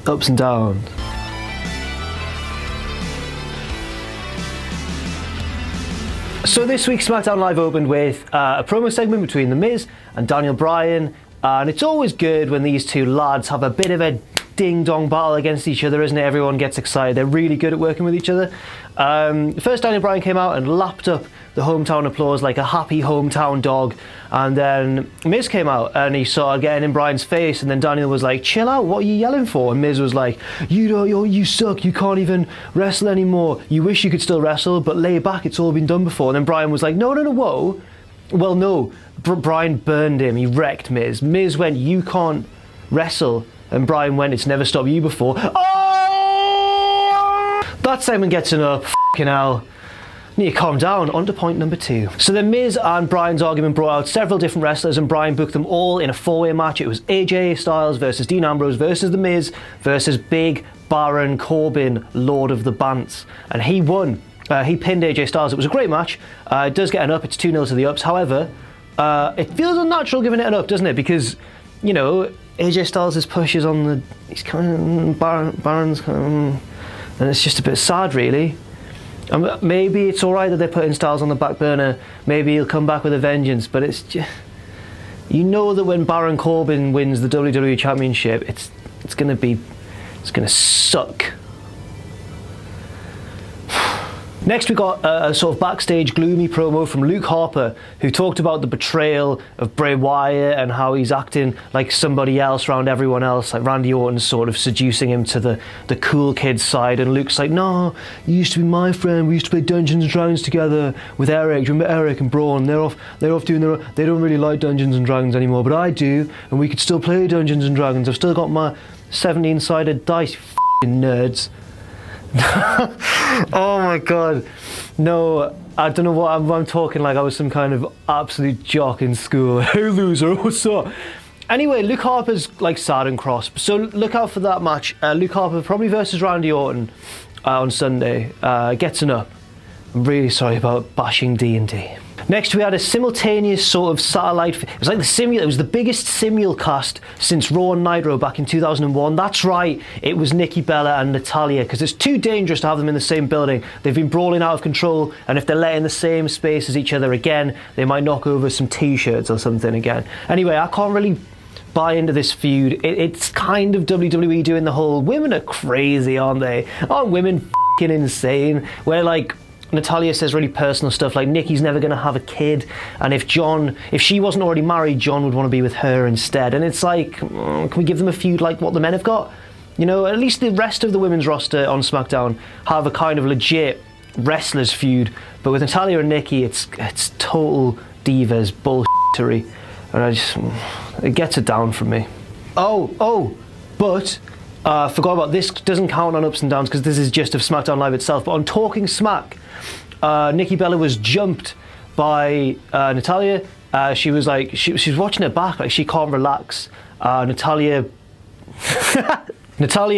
ups and downs. So this week SmackDown Live opened with a promo segment between The Miz and Daniel Bryan, and it's always good when these two lads have a bit of a ding-dong battle against each other, isn't it? Everyone gets excited. They're really good at working with each other. First, Daniel Bryan came out and lapped up the hometown applause like a happy hometown dog, and then Miz came out and he started getting in Bryan's face, and then Daniel was like, chill out, what are you yelling for? And Miz was like, you suck, you can't even wrestle anymore, you wish you could still wrestle, but lay back, it's all been done before. And then Bryan was like, no, whoa. Well, no, Bryan burned him, he wrecked Miz. Miz went, you can't wrestle, and Bryan went, it's never stopped you before. Oh! That segment gets enough, f***ing hell. Need to calm down. On to point number 2. So the Miz and Bryan's argument brought out several different wrestlers, and Bryan booked them all in a 4-way match. It was AJ Styles versus Dean Ambrose versus The Miz versus Big Baron Corbin, Lord of the Bants. And he won. He pinned AJ Styles. It was a great match. It does get an up. It's 2-0 to the ups. However, it feels unnatural giving it an up, doesn't it? Because, you know, AJ Styles' push is on the... He's kind of... Baron's kind of... And it's just a bit sad, really. Maybe it's alright that they're putting Styles on the back burner. Maybe he'll come back with a vengeance, but it's just... You know that when Baron Corbin wins the WWE Championship, it's gonna suck. Next we got a sort of backstage gloomy promo from Luke Harper, who talked about the betrayal of Bray Wyatt and how he's acting like somebody else around everyone else, like Randy Orton's sort of seducing him to the cool kid side, and Luke's like, no, you used to be my friend, we used to play Dungeons and Dragons together with Eric. Do you remember Eric and Braun? They're off doing their own, they don't really like Dungeons and Dragons anymore, but I do, and we could still play Dungeons and Dragons. I've still got my 17-sided dice, you f***ing nerds. Oh my god, no, I don't know what I'm talking like I was some kind of absolute jock in school. Hey loser, what's up? Anyway, Luke Harper's like sad and cross, so look out for that match. Luke Harper probably versus Randy Orton on Sunday. Gets an up. I'm really sorry about bashing D&D. Next we had a simultaneous sort of satellite, it was like it was the biggest simulcast since Raw and Nitro back in 2001. That's right, it was Nikki Bella and Natalya, because it's too dangerous to have them in the same building. They've been brawling out of control, and if they're let in the same space as each other again, they might knock over some t-shirts or something again. Anyway, I can't really buy into this feud. It's kind of WWE doing the whole, women are crazy, aren't they? Aren't women f***ing insane? Where like, Natalya says really personal stuff like Nikki's never going to have a kid, and if she wasn't already married, John would want to be with her instead. And it's like, can we give them a feud like what the men have got? You know, at least the rest of the women's roster on SmackDown have a kind of legit wrestlers feud, but with Natalya and Nikki, it's total divas bullshittery, and it gets it down from me. But forgot about this. Doesn't count on ups and downs because this is just of SmackDown Live itself. But on Talking Smack, Nikki Bella was jumped by Natalya. She was like, she's watching it back, like she can't relax. Natalya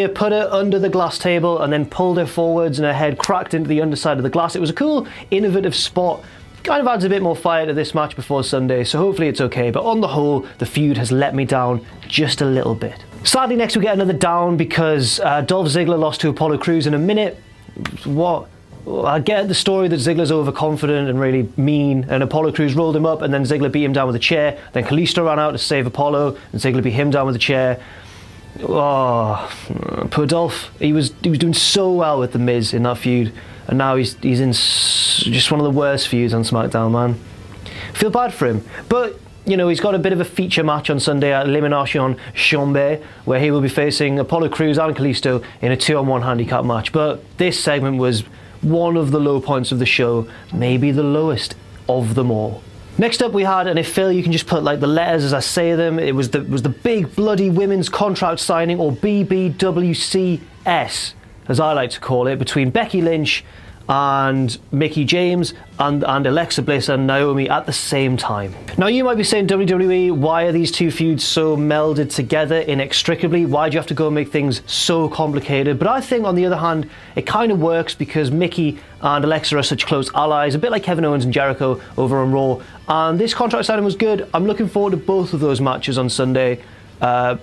put her under the glass table and then pulled her forwards, and her head cracked into the underside of the glass. It was a cool, innovative spot. Kind of adds a bit more fire to this match before Sunday, so hopefully it's okay. But on the whole, the feud has let me down just a little bit. Sadly, next we get another down because Dolph Ziggler lost to Apollo Crews in a minute. What? I get the story that Ziggler's overconfident and really mean, and Apollo Crews rolled him up, and then Ziggler beat him down with a chair. Then Kalisto ran out to save Apollo, and Ziggler beat him down with a chair. Oh, poor Dolph. He was doing so well with The Miz in that feud, and now he's in just one of the worst feuds on SmackDown, man. Feel bad for him, but you know, he's got a bit of a feature match on Sunday at Elimination Chamber, where he will be facing Apollo Crews and Kalisto in a 2-on-1 handicap match. But this segment was one of the low points of the show, maybe the lowest of them all. Next up we had, and if Phil, you can just put like the letters as I say them, it was the big bloody women's contract signing, or BBWCS, as I like to call it, between Becky Lynch and Mickie James and Alexa Bliss and Naomi at the same time. Now you might be saying, WWE, why are these two feuds so melded together inextricably? Why do you have to go and make things so complicated? But I think on the other hand, it kind of works because Mickie and Alexa are such close allies, a bit like Kevin Owens and Jericho over on Raw. And this contract signing was good. I'm looking forward to both of those matches on Sunday.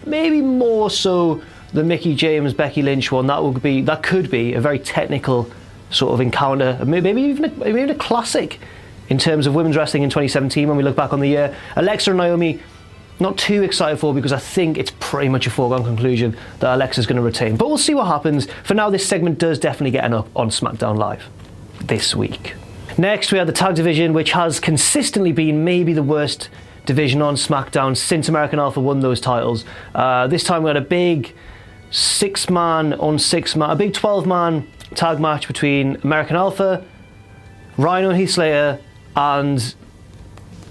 Maybe more so the Mickie James Becky Lynch one, that could be a very technical sort of encounter, maybe even a classic in terms of women's wrestling in 2017 when we look back on the year. Alexa and Naomi, not too excited for, because I think it's pretty much a foregone conclusion that Alexa's going to retain. But we'll see what happens. For now, this segment does definitely get an up on SmackDown Live this week. Next, we have the tag division, which has consistently been maybe the worst division on SmackDown since American Alpha won those titles. This time we had a big 6-man on 6-man, a big 12-man tag match between American Alpha, Rhino and Heath Slater, and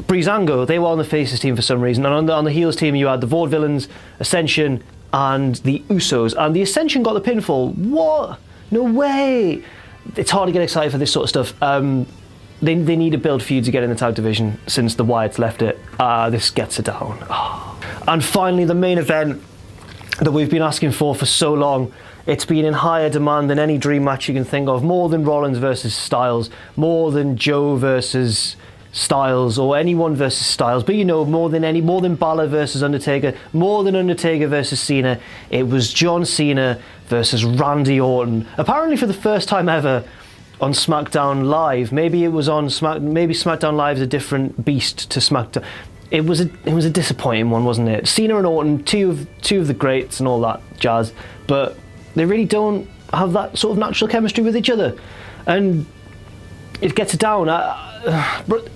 Breezango. They were on the faces team for some reason, and on the heels team you had the Vaudevillains, Ascension, and the Usos. And the Ascension got the pinfall. What? No way! It's hard to get excited for this sort of stuff. They need to build feud to get in the tag division since the Wyatts left it. This gets it down. Oh. And finally, the main event that we've been asking for so long. It's been in higher demand than any dream match you can think of. More than Rollins versus Styles, more than Joe versus Styles, or anyone versus Styles. But you know, more than Balor versus Undertaker, more than Undertaker versus Cena. It was John Cena versus Randy Orton. Apparently for the first time ever on SmackDown Live. Maybe it was on maybe SmackDown Live is a different beast to SmackDown. It was a disappointing one, wasn't it? Cena and Orton, two of the greats and all that jazz, but they really don't have that sort of natural chemistry with each other, and it gets it down.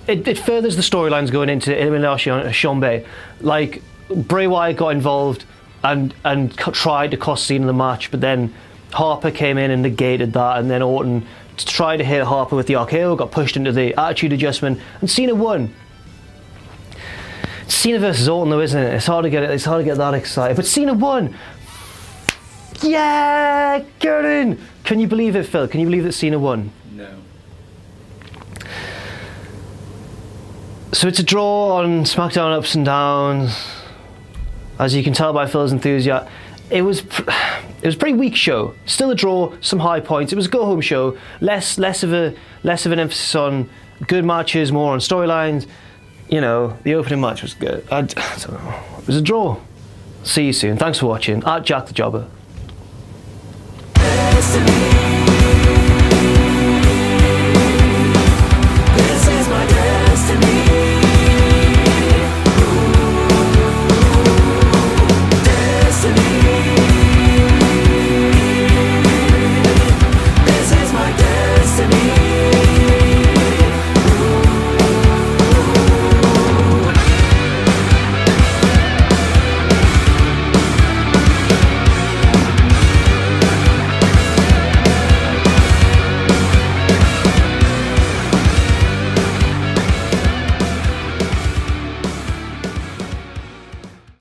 It furthers the storylines going into Elimination Chamber. Like, Bray Wyatt got involved and tried to cost Cena the match, but then Harper came in and negated that, and then Orton tried to hit Harper with the RKO, got pushed into the Attitude Adjustment, and Cena won. Cena versus Orton, though, isn't it? It's hard to get that excited. But Cena won. Yeah, get in. Can you believe it, Phil? Can you believe that Cena won? No. So it's a draw on SmackDown Ups and Downs. As you can tell by Phil's enthusiasm, it was a pretty weak show. Still a draw, some high points. It was a go-home show. Less of an emphasis on good matches, more on storylines. You know, the opening match was good. I don't know. It was a draw. See you soon. Thanks for watching. @JackTheJobber.